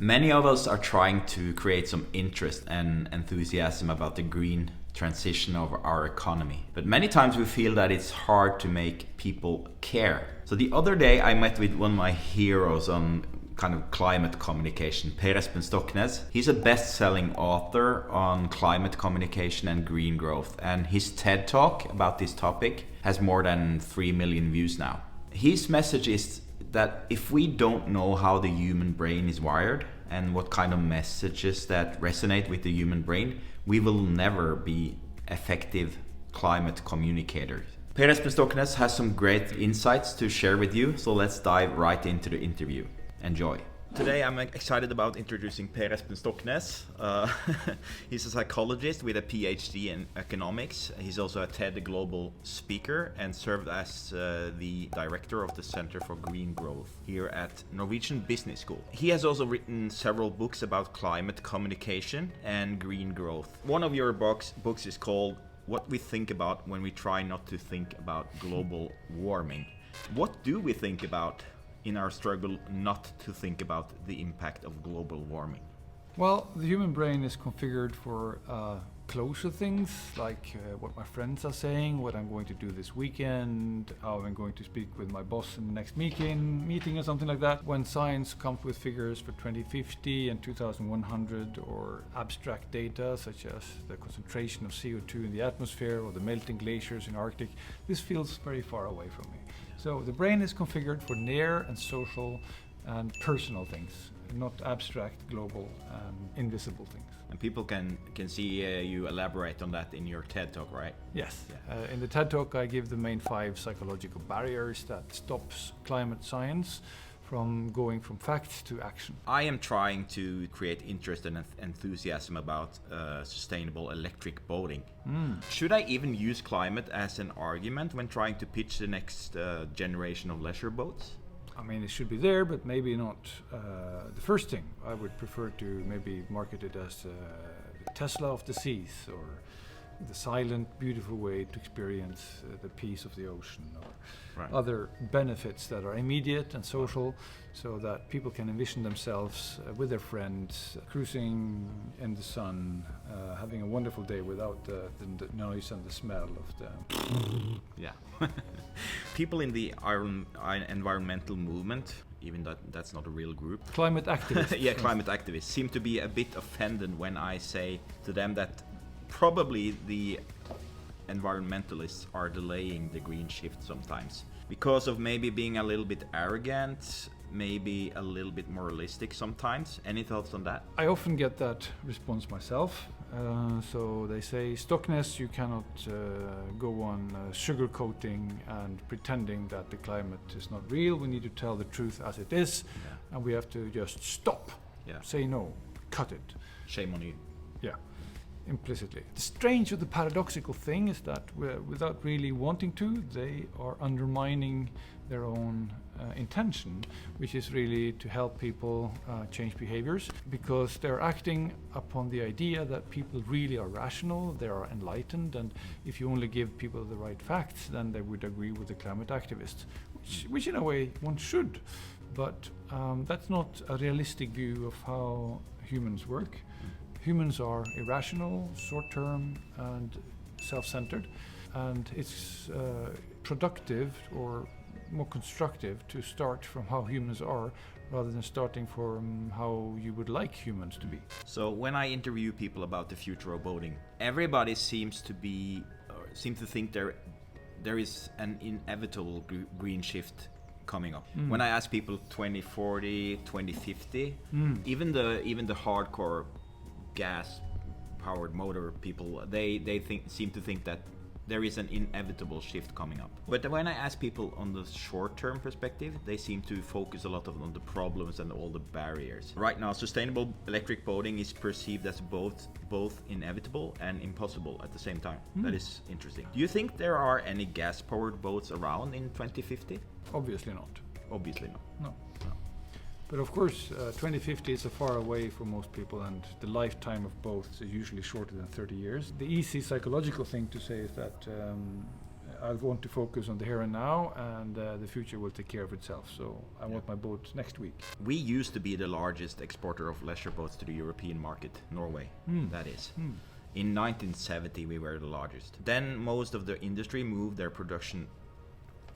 Many of us are trying to create some interest and enthusiasm about the green transition of our economy. But many times we feel that it's hard to make people care. So the other day I met with one of my heroes on kind of climate communication, Per Espen Stoknes. He's a best-selling author on climate communication and green growth, and his TED Talk about this topic has more than 3 million views now. His message is that if we don't know how the human brain is wired and what kind of messages that resonate with the human brain, we will never be effective climate communicators. Per Espen Stoknes has some great insights to share with you, so let's dive right into the interview. Enjoy. Today I'm excited about introducing Per Espen Stoknes. He's a psychologist with a PhD in economics. He's also a TED Global speaker and served as the director of the Center for Green Growth here at Norwegian Business School. He has also written several books about climate communication and green growth. One of your books is called What We Think About When We Try Not to Think About Global Warming. What do we think about in our struggle not to think about the impact of global warming? Well, the human brain is configured for closer things, like what my friends are saying, what I'm going to do this weekend, how I'm going to speak with my boss in the next meeting or something like that. When science comes with figures for 2050 and 2100 or abstract data such as the concentration of CO2 in the atmosphere or the melting glaciers in Arctic, this feels very far away from me. So the brain is configured for near and social and personal things, not abstract, global, and invisible things. And people can see you elaborate on that in your TED Talk, right? Yes. Yeah. In the TED Talk, I give the main 5 psychological barriers that stops climate science from going from fact to action. I am trying to create interest and enthusiasm about sustainable electric boating. Should I even use climate as an argument when trying to pitch the next generation of leisure boats? I mean, it should be there, but maybe not the first thing. I would prefer to maybe market it as the Tesla of the seas, or the silent, beautiful way to experience the peace of the ocean, or other benefits that are immediate and social, so that people can envision themselves with their friends, cruising in the sun, having a wonderful day without the noise and the smell of the... Yeah. People in the environmental movement, even that's not a real group. Climate activists. Yeah, climate activists seem to be a bit offended when I say to them that probably the environmentalists are delaying the green shift sometimes because of maybe being a little bit arrogant, maybe a little bit moralistic sometimes. Any thoughts on that? I often get that response myself. So they say, Stoknes, you cannot go on sugarcoating and pretending that the climate is not real. We need to tell the truth as it is, and we have to just stop. Say no, cut it. Shame on you. Yeah. Implicitly. The strange or the paradoxical thing is that without really wanting to, they are undermining their own intention, which is really to help people change behaviors, because they're acting upon the idea that people really are rational, they are enlightened, and if you only give people the right facts, then they would agree with the climate activists, which in a way one should, but that's not a realistic view of how humans work. Humans are irrational, short-term, and self-centered, and it's productive or more constructive to start from how humans are rather than starting from how you would like humans to be. So when I interview people about the future of boating, everybody seems to think there is an inevitable green shift coming up. When I ask people 2040, 2050, even the hardcore gas-powered motor people, they seem to think that there is an inevitable shift coming up. But when I ask people on the short-term perspective, they seem to focus a lot on the problems and all the barriers. Right now, sustainable electric boating is perceived as both inevitable and impossible at the same time. That is interesting. Do you think there are any gas-powered boats around in 2050? Obviously not. Obviously not. No. But of course, 2050 is far away for most people, and the lifetime of boats is usually shorter than 30 years. The easy psychological thing to say is that I want to focus on the here and now, and the future will take care of itself. So I want my boat next week. We used to be the largest exporter of leisure boats to the European market, Norway, that is. In 1970 we were the largest. Then most of the industry moved their production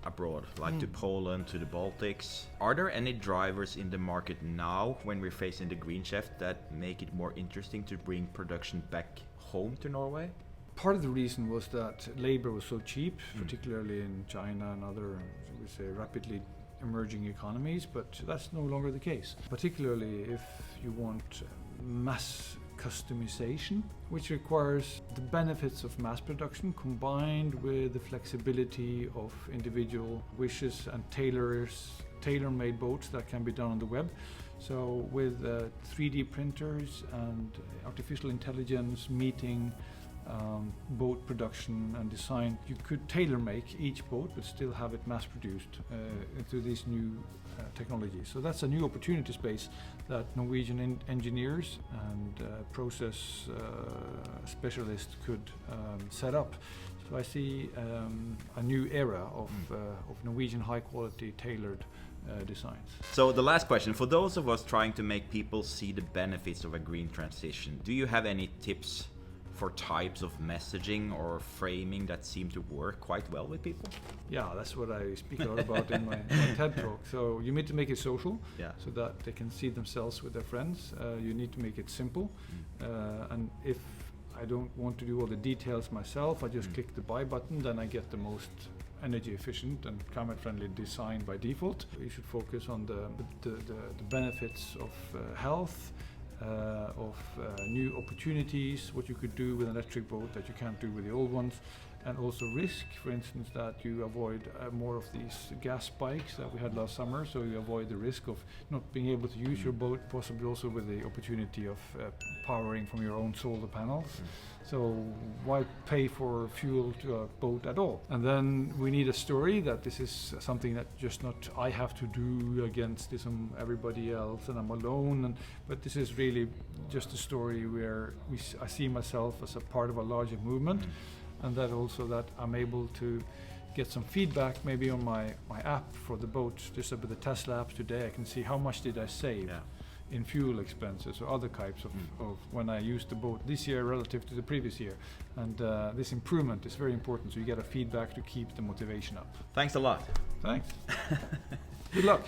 abroad, like to Poland, to the Baltics. Are there any drivers in the market now, when we're facing the green shift, that make it more interesting to bring production back home to Norway? Part of the reason was that labor was so cheap, particularly in China and other, we say, rapidly emerging economies, but that's no longer the case. Particularly if you want mass customization, which requires the benefits of mass production combined with the flexibility of individual wishes and tailor-made boats that can be done on the web. So with 3D printers and artificial intelligence meeting boat production and design, you could tailor-make each boat but still have it mass-produced through these new technologies. So that's a new opportunity space that Norwegian engineers and process specialists could set up. So I see a new era of Norwegian high-quality tailored designs. So the last question, for those of us trying to make people see the benefits of a green transition, do you have any tips for types of messaging or framing that seem to work quite well with people? Yeah, that's what I speak a lot about in my TED talk. So you need to make it social, so that they can see themselves with their friends. You need to make it simple, and if I don't want to do all the details myself, I just click the buy button, then I get the most energy efficient and climate friendly design by default. You should focus on the benefits of health, of new opportunities, what you could do with an electric boat that you can't do with the old ones, and also risk, for instance, that you avoid more of these gas spikes that we had last summer, so you avoid the risk of not being able to use your boat, possibly also with the opportunity of powering from your own solar panels. So why pay for fuel to a boat at all? And then we need a story that this is something that just not I have to do against everybody else and I'm alone, but this is really just a story where I see myself as a part of a larger movement, and that also that I'm able to get some feedback maybe on my app for the boat. Just with the Tesla apps today, I can see how much did I save in fuel expenses or other types of when I used the boat this year relative to the previous year. And this improvement is very important, so you get a feedback to keep the motivation up. Thanks a lot. Thanks. Good luck.